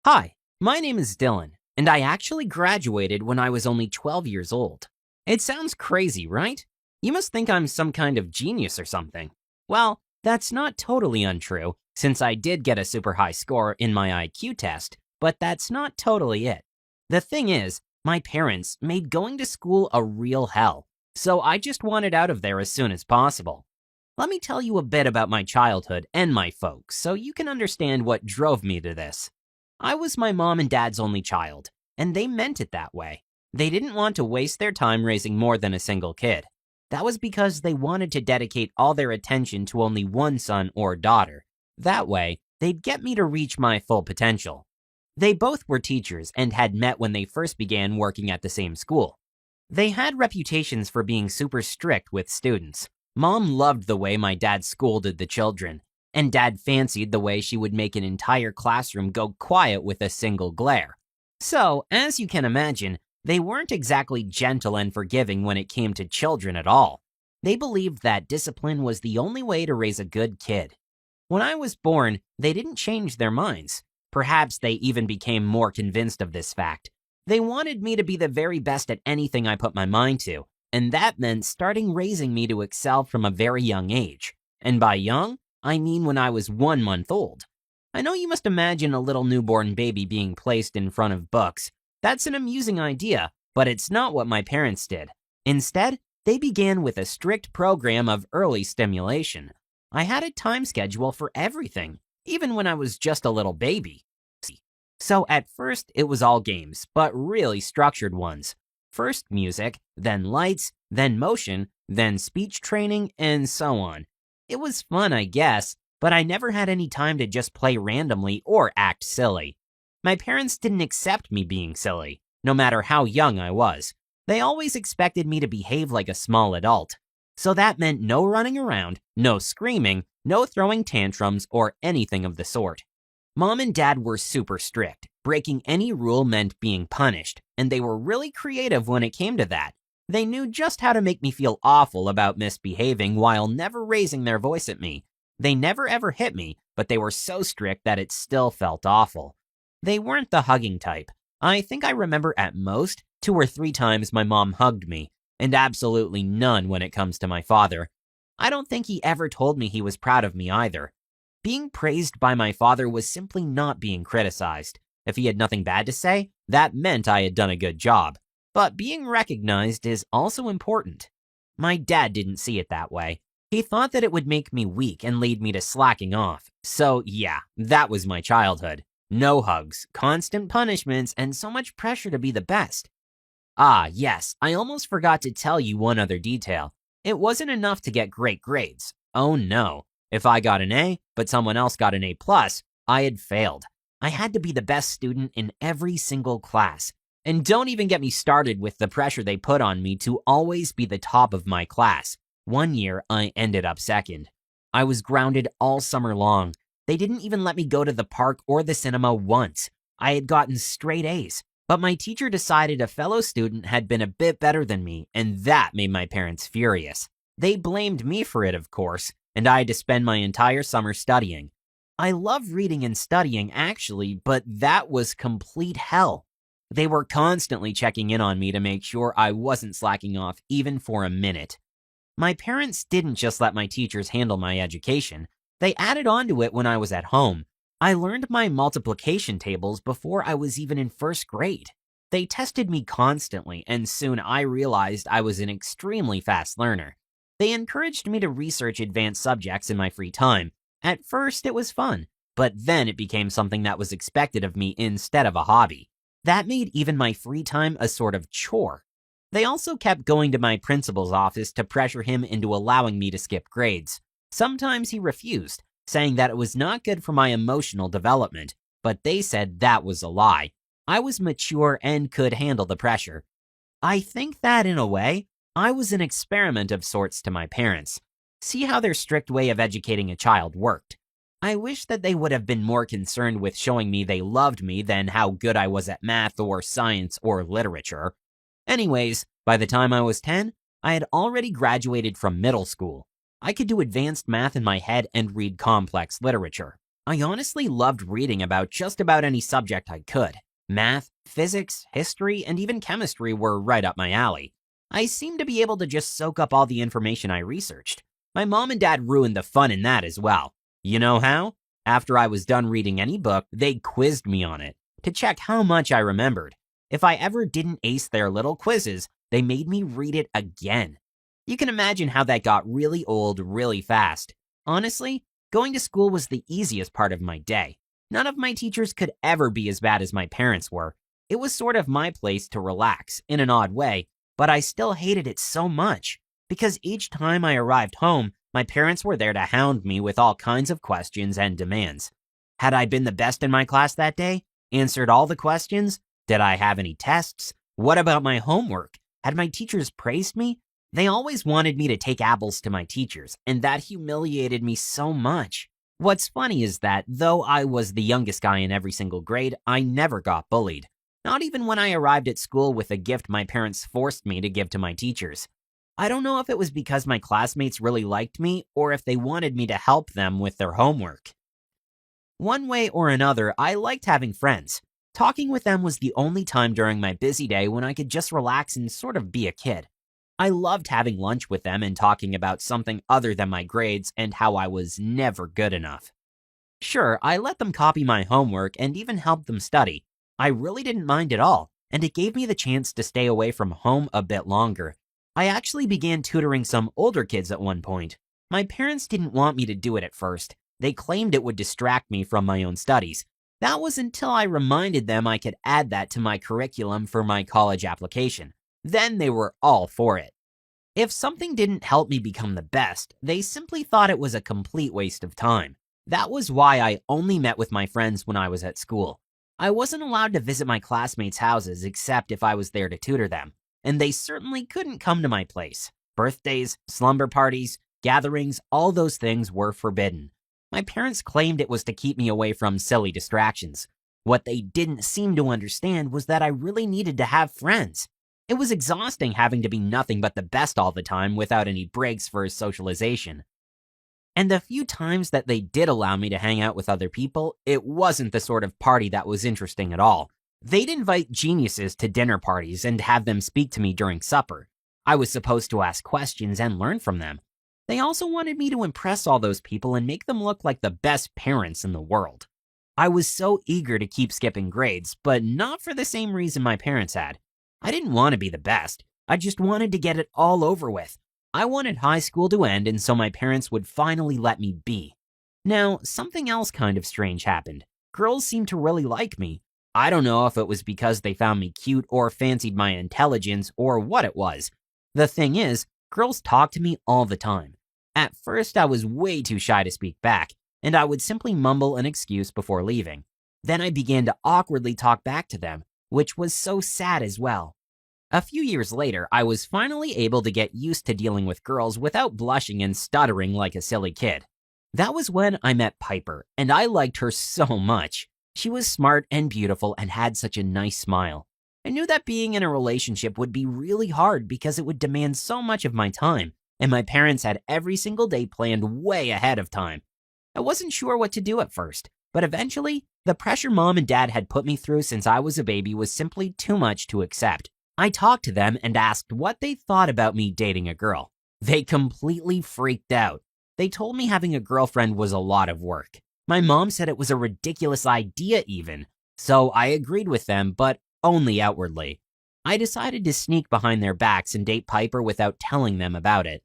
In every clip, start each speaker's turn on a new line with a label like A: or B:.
A: Hi, my name is Dylan, and I actually graduated when I was only 12 years old. It sounds crazy, right? You must think I'm some kind of genius or something. Well, that's not totally untrue, since I did get a super high score in my IQ test, but that's not totally it. The thing is, my parents made going to school a real hell, so I just wanted out of there as soon as possible. Let me tell you a bit about my childhood and my folks so you can understand what drove me to this. I was my mom and dad's only child, and they meant it that way. They didn't want to waste their time raising more than a single kid. That was because they wanted to dedicate all their attention to only one son or daughter. That way, they'd get me to reach my full potential. They both were teachers and had met when they first began working at the same school. They had reputations for being super strict with students. Mom loved the way my dad scolded the children, and Dad fancied the way she would make an entire classroom go quiet with a single glare. So, as you can imagine, they weren't exactly gentle and forgiving when it came to children at all. They believed that discipline was the only way to raise a good kid. When I was born, they didn't change their minds. Perhaps they even became more convinced of this fact. They wanted me to be the very best at anything I put my mind to, and that meant starting raising me to excel from a very young age. And by young, I mean when I was 1 month old. I know you must imagine a little newborn baby being placed in front of books. That's an amusing idea, but it's not what my parents did. Instead, they began with a strict program of early stimulation. I had a time schedule for everything, even when I was just a little baby. So at first, it was all games, but really structured ones. First music, then lights, then motion, then speech training, and so on. It was fun, I guess, but I never had any time to just play randomly or act silly. My parents didn't accept me being silly, no matter how young I was. They always expected me to behave like a small adult. So that meant no running around, no screaming, no throwing tantrums, or anything of the sort. Mom and Dad were super strict. Breaking any rule meant being punished, and they were really creative when it came to that. They knew just how to make me feel awful about misbehaving while never raising their voice at me. They never ever hit me, but they were so strict that it still felt awful. They weren't the hugging type. I think I remember at most 2 or 3 times my mom hugged me, and absolutely none when it comes to my father. I don't think he ever told me he was proud of me either. Being praised by my father was simply not being criticized. If he had nothing bad to say, that meant I had done a good job. But being recognized is also important. My dad didn't see it that way. He thought that it would make me weak and lead me to slacking off. So yeah, that was my childhood. No hugs, constant punishments, and so much pressure to be the best. Ah, yes, I almost forgot to tell you one other detail. It wasn't enough to get great grades. Oh no. If I got an A, but someone else got an A+, I had failed. I had to be the best student in every single class. And don't even get me started with the pressure they put on me to always be the top of my class. One year, I ended up second. I was grounded all summer long. They didn't even let me go to the park or the cinema once. I had gotten straight A's, but my teacher decided a fellow student had been a bit better than me, and that made my parents furious. They blamed me for it, of course, and I had to spend my entire summer studying. I love reading and studying, actually, but that was complete hell. They were constantly checking in on me to make sure I wasn't slacking off even for a minute. My parents didn't just let my teachers handle my education. They added on to it when I was at home. I learned my multiplication tables before I was even in first grade. They tested me constantly, and soon I realized I was an extremely fast learner. They encouraged me to research advanced subjects in my free time. At first, it was fun, but then it became something that was expected of me instead of a hobby. That made even my free time a sort of chore. They also kept going to my principal's office to pressure him into allowing me to skip grades. Sometimes he refused, saying that it was not good for my emotional development, but they said that was a lie. I was mature and could handle the pressure. I think that, in a way, I was an experiment of sorts to my parents. See how their strict way of educating a child worked. I wish that they would have been more concerned with showing me they loved me than how good I was at math or science or literature. Anyways, by the time I was 10, I had already graduated from middle school. I could do advanced math in my head and read complex literature. I honestly loved reading about just about any subject I could. Math, physics, history, and even chemistry were right up my alley. I seemed to be able to just soak up all the information I researched. My mom and dad ruined the fun in that as well. You know how? After I was done reading any book, they quizzed me on it to check how much I remembered. If I ever didn't ace their little quizzes, they made me read it again. You can imagine how that got really old really fast. Honestly, going to school was the easiest part of my day. None of my teachers could ever be as bad as my parents were. It was sort of my place to relax, in an odd way, but I still hated it so much. Because each time I arrived home, my parents were there to hound me with all kinds of questions and demands. Had I been the best in my class that day? Answered all the questions? Did I have any tests? What about my homework? Had my teachers praised me? They always wanted me to take apples to my teachers, and that humiliated me so much. What's funny is that, though I was the youngest guy in every single grade, I never got bullied. Not even when I arrived at school with a gift my parents forced me to give to my teachers. I don't know if it was because my classmates really liked me or if they wanted me to help them with their homework. One way or another, I liked having friends. Talking with them was the only time during my busy day when I could just relax and sort of be a kid. I loved having lunch with them and talking about something other than my grades and how I was never good enough. Sure, I let them copy my homework and even helped them study. I really didn't mind at all, and it gave me the chance to stay away from home a bit longer. I actually began tutoring some older kids at one point. My parents didn't want me to do it at first. They claimed it would distract me from my own studies. That was until I reminded them I could add that to my curriculum for my college application. Then they were all for it. If something didn't help me become the best, they simply thought it was a complete waste of time. That was why I only met with my friends when I was at school. I wasn't allowed to visit my classmates' houses except if I was there to tutor them, and they certainly couldn't come to my place. Birthdays, slumber parties, gatherings, all those things were forbidden. My parents claimed it was to keep me away from silly distractions. What they didn't seem to understand was that I really needed to have friends. It was exhausting having to be nothing but the best all the time without any breaks for socialization. And the few times that they did allow me to hang out with other people, it wasn't the sort of party that was interesting at all. They'd invite geniuses to dinner parties and have them speak to me during supper. I was supposed to ask questions and learn from them. They also wanted me to impress all those people and make them look like the best parents in the world. I was so eager to keep skipping grades, but not for the same reason my parents had. I didn't want to be the best. I just wanted to get it all over with. I wanted high school to end, and so my parents would finally let me be. Now, something else kind of strange happened. Girls seemed to really like me. I don't know if it was because they found me cute or fancied my intelligence or what it was. The thing is, girls talked to me all the time. At first, I was way too shy to speak back, and I would simply mumble an excuse before leaving. Then I began to awkwardly talk back to them, which was so sad as well. A few years later, I was finally able to get used to dealing with girls without blushing and stuttering like a silly kid. That was when I met Piper, and I liked her so much. She was smart and beautiful and had such a nice smile. I knew that being in a relationship would be really hard because it would demand so much of my time, and my parents had every single day planned way ahead of time. I wasn't sure what to do at first, but eventually, the pressure mom and dad had put me through since I was a baby was simply too much to accept. I talked to them and asked what they thought about me dating a girl. They completely freaked out. They told me having a girlfriend was a lot of work. My mom said it was a ridiculous idea even, so I agreed with them, but only outwardly. I decided to sneak behind their backs and date Piper without telling them about it.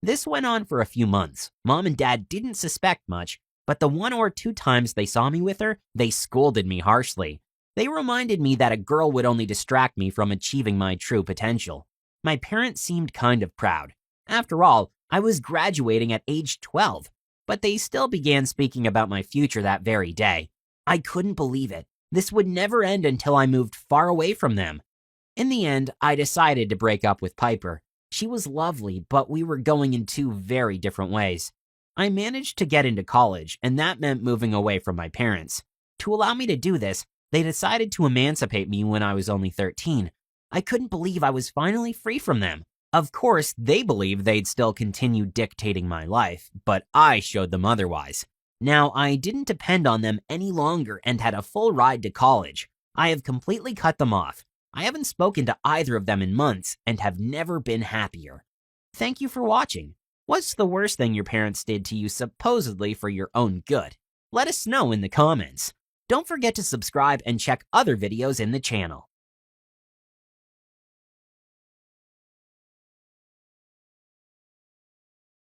A: This went on for a few months. Mom and dad didn't suspect much, but the 1 or 2 times they saw me with her, they scolded me harshly. They reminded me that a girl would only distract me from achieving my true potential. My parents seemed kind of proud. After all, I was graduating at age 12, but they still began speaking about my future that very day. I couldn't believe it. This would never end until I moved far away from them. In the end, I decided to break up with Piper. She was lovely, but we were going in 2 very different ways. I managed to get into college, and that meant moving away from my parents. To allow me to do this, they decided to emancipate me when I was only 13. I couldn't believe I was finally free from them. Of course, they believed they'd still continue dictating my life, but I showed them otherwise. Now, I didn't depend on them any longer and had a full ride to college. I have completely cut them off. I haven't spoken to either of them in months and have never been happier. Thank you for watching. What's the worst thing your parents did to you supposedly for your own good? Let us know in the comments. Don't forget to subscribe and check other videos in the channel.